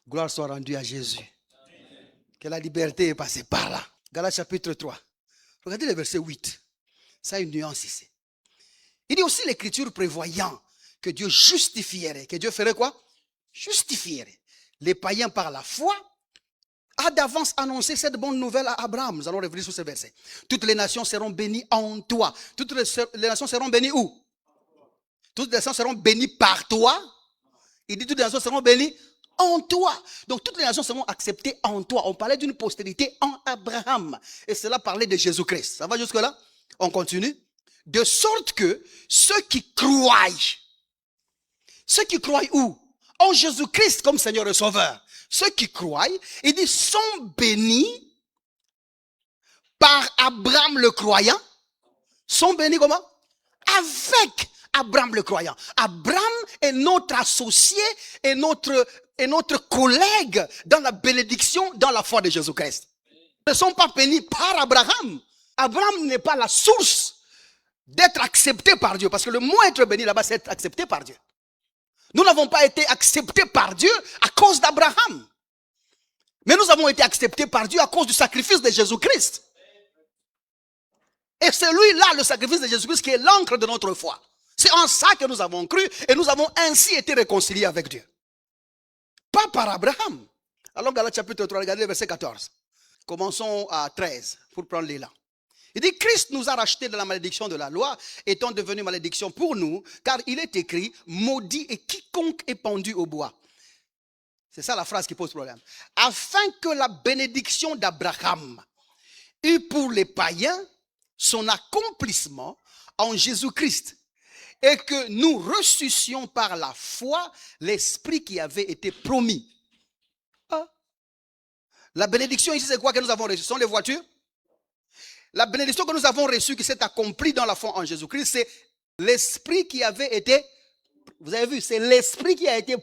Gloire soit rendue à Jésus. Que la liberté est passée par là. Galates chapitre 3. Regardez le verset 8. Ça a une nuance ici. Il dit aussi l'écriture prévoyant que Dieu justifierait. Que Dieu ferait quoi? Justifierait les païens par la foi, a d'avance annoncé cette bonne nouvelle à Abraham. Nous allons revenir sur ce verset. Toutes les nations seront bénies en toi. Toutes les nations seront bénies où? Toutes les nations seront bénies par toi. Il dit toutes les nations seront bénies en toi. Donc toutes les nations seront acceptées en toi. On parlait d'une postérité en Abraham. Et cela parlait de Jésus-Christ. Ça va jusque-là? On continue. De sorte que ceux qui croient où? En Jésus-Christ comme Seigneur et Sauveur. Ceux qui croient, il dit, sont bénis par Abraham le croyant. Sont bénis comment? Avec Abraham le croyant. Abraham est notre associé et notre collègue dans la bénédiction, dans la foi de Jésus-Christ. Ils ne sont pas bénis par Abraham. Abraham n'est pas la source d'être accepté par Dieu. Parce que le mot être béni là-bas, c'est être accepté par Dieu. Nous n'avons pas été acceptés par Dieu à cause d'Abraham. Mais nous avons été acceptés par Dieu à cause du sacrifice de Jésus-Christ. Et c'est lui-là, le sacrifice de Jésus-Christ, qui est l'encre de notre foi. C'est en ça que nous avons cru et nous avons ainsi été réconciliés avec Dieu. Pas par Abraham. Alors, Galates chapitre 3, regardez le verset 14. Commençons à 13 pour prendre l'élan. Il dit, Christ nous a rachetés de la malédiction de la loi, étant devenu malédiction pour nous, car il est écrit, maudit est quiconque est pendu au bois. C'est ça la phrase qui pose problème. Afin que la bénédiction d'Abraham eût pour les païens son accomplissement en Jésus-Christ, et que nous ressuscions par la foi l'esprit qui avait été promis. Ah. La bénédiction ici, c'est quoi que nous avons reçu? Ce sont les voitures? La bénédiction que nous avons reçue, qui s'est accomplie dans la foi en Jésus-Christ, c'est l'esprit qui avait été, vous avez vu, c'est l'esprit qui a été